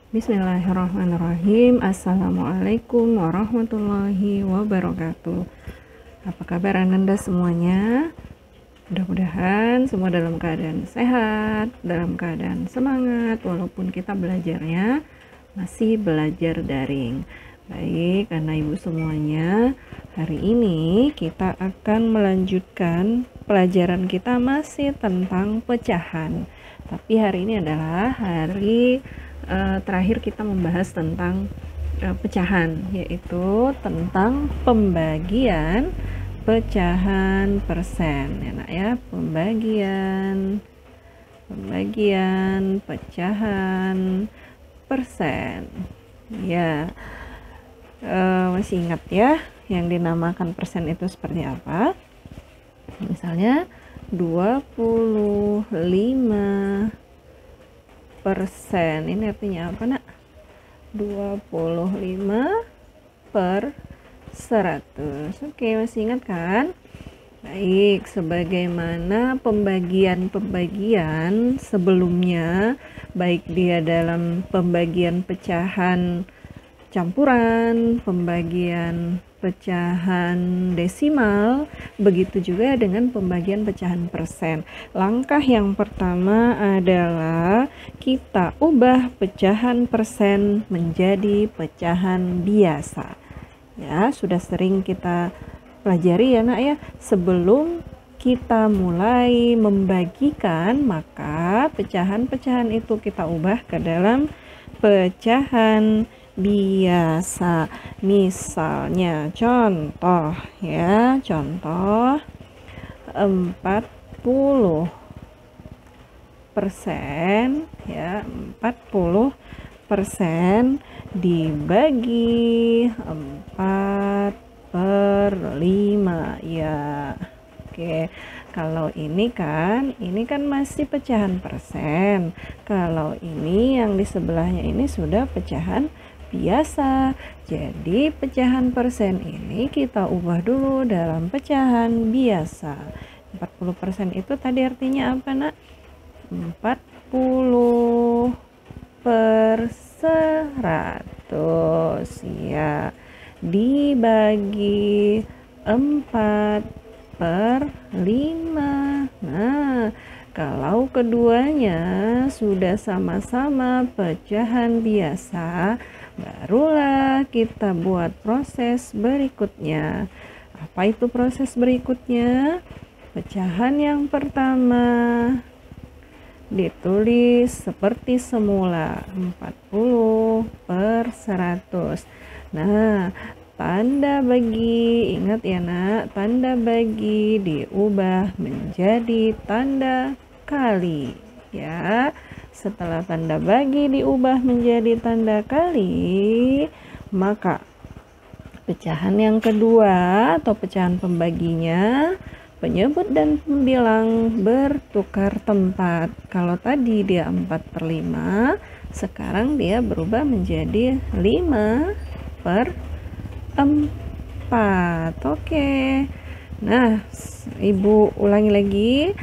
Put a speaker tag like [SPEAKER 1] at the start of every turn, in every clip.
[SPEAKER 1] Bismillahirrahmanirrahim. Assalamualaikum warahmatullahi wabarakatuh. Apa kabar Ananda semuanya? Mudah-mudahan semua dalam keadaan sehat, dalam keadaan semangat, walaupun kita belajarnya masih belajar daring. Baik, anak ibu semuanya, hari ini kita akan melanjutkan pelajaran kita masih tentang pecahan. Tapi hari ini adalah hari terakhir kita membahas tentang pecahan, yaitu tentang pembagian pecahan persen ya nak ya, pembagian pecahan persen ya. Masih ingat ya yang dinamakan persen itu seperti apa? Misalnya 25%, ini artinya apa nak? 25/100. Oke, masih ingat kan? Baik, sebagaimana pembagian sebelumnya, baik dia dalam pembagian pecahan campuran, pembagian pecahan desimal, begitu juga dengan pembagian pecahan persen. Langkah yang pertama adalah kita ubah pecahan persen menjadi pecahan biasa. Ya, sudah sering kita pelajari ya nak ya. Sebelum kita mulai membagikan, maka pecahan-pecahan itu kita ubah ke dalam pecahan biasa. Misalnya contoh ya, contoh 40% ya, 40% dibagi 4/5 ya. Oke, kalau ini kan masih pecahan persen. Kalau ini yang di sebelahnya ini sudah pecahan biasa. Jadi pecahan persen ini kita ubah dulu dalam pecahan biasa. 40% itu tadi artinya apa nak? 40/100 ya, dibagi 4/5. Nah, kalau keduanya sudah sama-sama pecahan biasa, barulah kita buat proses berikutnya. Apa itu proses berikutnya? Pecahan yang pertama ditulis seperti semula, 40/100. Nah, tanda bagi, ingat ya nak, tanda bagi diubah menjadi tanda kali ya. Setelah tanda bagi diubah menjadi tanda kali, maka pecahan yang kedua atau pecahan pembaginya, penyebut dan pembilang bertukar tempat. Kalau tadi dia 4/5, sekarang dia berubah menjadi 5/4. Oke. Nah, ibu ulangi lagi.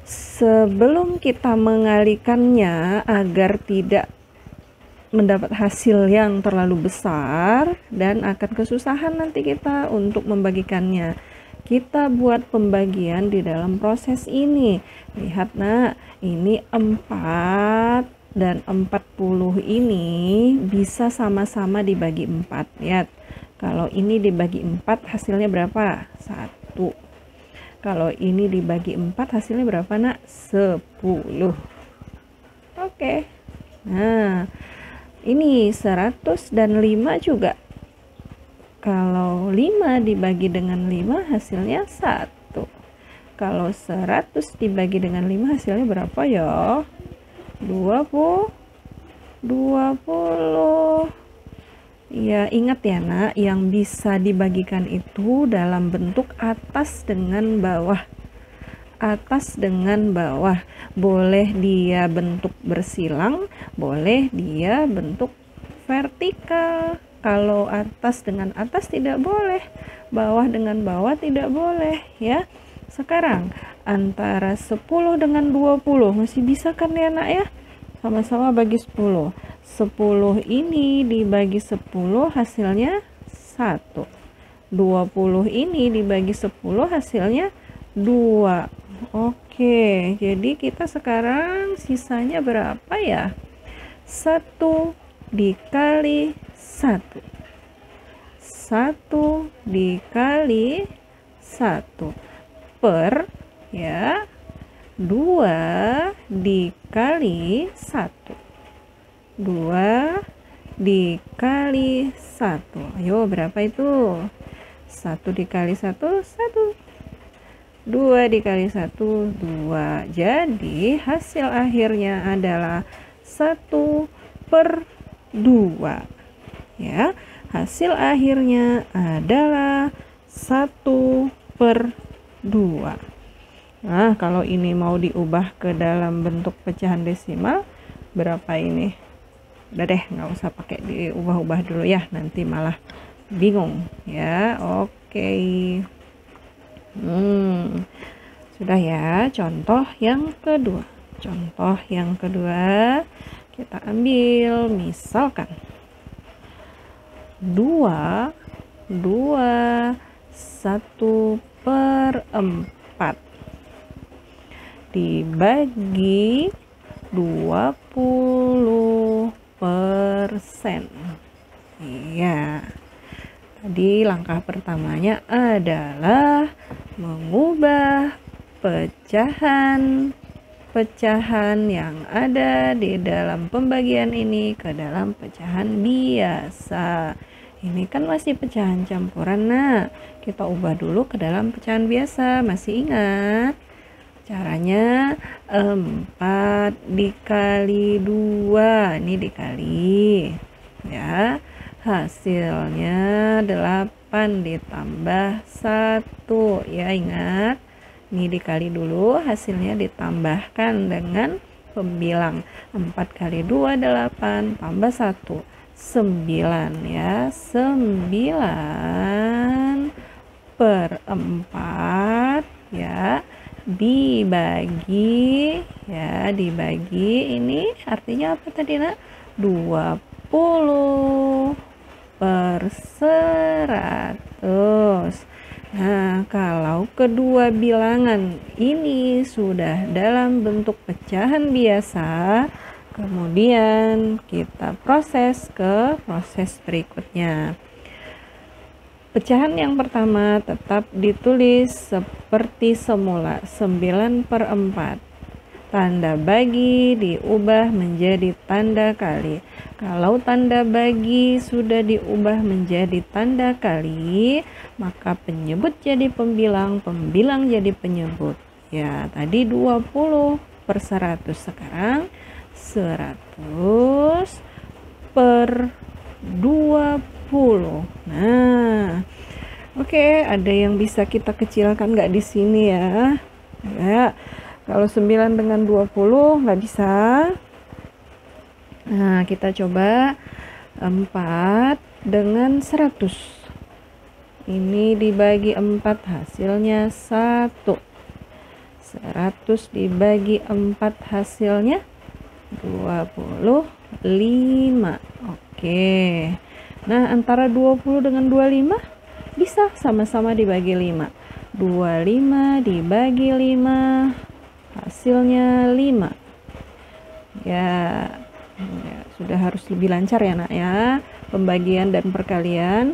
[SPEAKER 1] Sebelum kita mengalikannya agar tidak mendapat hasil yang terlalu besar dan akan kesusahan nanti kita untuk membagikannya, kita buat pembagian di dalam proses ini. Lihat nak, ini 4 dan 40 ini bisa sama-sama dibagi 4. Lihat, kalau ini dibagi 4 hasilnya berapa? 1. Kalau ini dibagi 4 hasilnya berapa nak? 10. Oke. Nah, ini 100 dan 5 juga. Kalau 5 dibagi dengan 5 hasilnya 1. Kalau 100 dibagi dengan 5 hasilnya berapa ya? 20. Ya, ingat ya nak, yang bisa dibagikan itu dalam bentuk atas dengan bawah. Atas dengan bawah. Boleh dia bentuk bersilang, boleh dia bentuk vertikal. Kalau atas dengan atas tidak boleh, bawah dengan bawah tidak boleh ya. Sekarang antara 10 dengan 20 masih bisa kan ya nak ya? Sama-sama bagi 10. 10 ini dibagi 10 hasilnya 1. 20 ini dibagi 10 hasilnya 2. Oke, jadi kita sekarang sisanya berapa ya? 1 dikali 1. 1 dikali 1 per ya 2 dikali 1. 2 dikali 1. Ayo, berapa itu? 1 dikali 1, 1. 2 dikali 1, 2. Jadi hasil akhirnya adalah 1 per 2. Ya, hasil akhirnya adalah 1 per 2. Nah, kalau ini mau diubah ke dalam bentuk pecahan desimal, berapa ini? Udah deh, nggak usah pakai diubah-ubah dulu ya, nanti malah bingung ya. Oke. Sudah ya, contoh yang kedua. Contoh yang kedua, kita ambil misalkan 2 1/4 dibagi 20%. Iya. Tadi langkah pertamanya adalah mengubah pecahan yang ada di dalam pembagian ini ke dalam pecahan biasa. Ini kan masih pecahan campuran. Nah, kita ubah dulu ke dalam pecahan biasa. Masih ingat? Caranya 4 dikali 2, ini dikali ya, hasilnya 8 ditambah 1 ya, ingat ini dikali dulu, hasilnya ditambahkan dengan pembilang. 4 kali 2 8 tambah 1 9 ya, 9 per 4 ya, dibagi ya, dibagi ini artinya apa tadi nak? 20 per 100. Nah, kalau kedua bilangan ini sudah dalam bentuk pecahan biasa, kemudian kita proses ke proses berikutnya. Pecahan yang pertama tetap ditulis seperti semula, 9/4. Tanda bagi diubah menjadi tanda kali. Kalau tanda bagi sudah diubah menjadi tanda kali, maka penyebut jadi pembilang, pembilang jadi penyebut. Ya, tadi 20 per 100, sekarang 100 per 20. Nah, oke, ada yang bisa kita kecilkan nggak di sini ya? Ya, kalau 9 dengan 20 nggak bisa. Nah, kita coba 4 dengan 100. Ini dibagi 4 hasilnya 1. 100 dibagi 4 hasilnya 25. Oke. Nah, antara 20 dengan 25 bisa sama-sama dibagi 5. 25 dibagi 5 hasilnya 5. Ya, sudah harus lebih lancar ya nak ya, pembagian dan perkalian.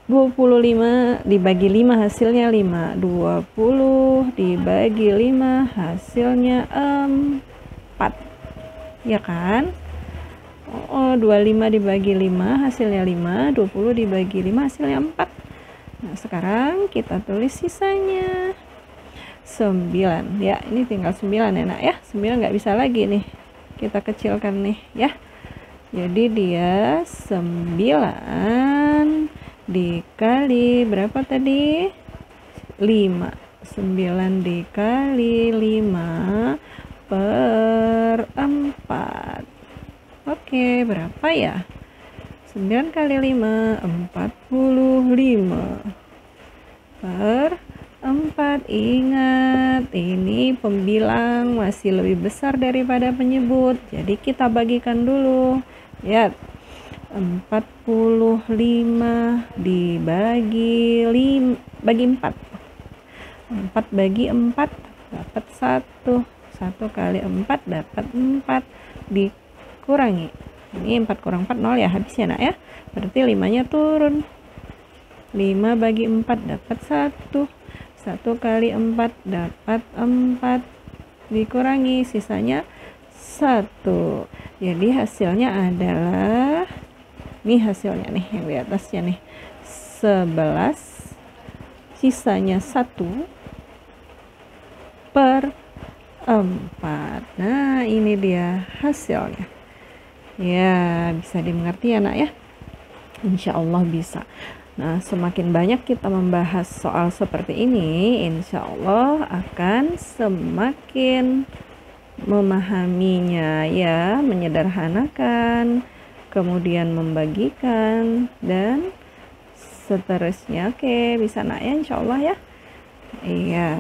[SPEAKER 1] 25 dibagi 5 hasilnya 5. 20 dibagi 5 hasilnya 4. Ya kan? 25 dibagi 5 hasilnya 5, 20 dibagi 5 hasilnya 4. Nah, sekarang kita tulis sisanya 9 ya, ini tinggal 9 ya nak ya, 9 nggak bisa lagi nih, kita kecilkan nih ya. Jadi dia 9 dikali berapa tadi? 5. 9 dikali 5 per 4. Oke, berapa ya? 9 kali 5, 45 per 4. Ingat, ini pembilang masih lebih besar daripada penyebut. Jadi kita bagikan dulu. Lihat, 45 dibagi 4. 4 bagi 4 dapat 1. 1 kali 4 dapat 4. Dikurangi. Ini 4 kurang 4, 0 ya, habis ya nak ya. Berarti 5-nya turun. 5 bagi 4 dapat 1. 1 kali 4 dapat 4. Dikurangi, sisanya 1. Jadi hasilnya adalah, ini hasilnya nih yang di atasnya nih, 11, sisanya 1/4. Nah, ini dia hasilnya. Ya, bisa dimengerti ya nak ya? Insya Allah bisa. Nah, semakin banyak kita membahas soal seperti ini, insya Allah akan semakin memahaminya ya, menyederhanakan, kemudian membagikan, dan seterusnya. Oke, bisa nak ya insya Allah ya. Iya.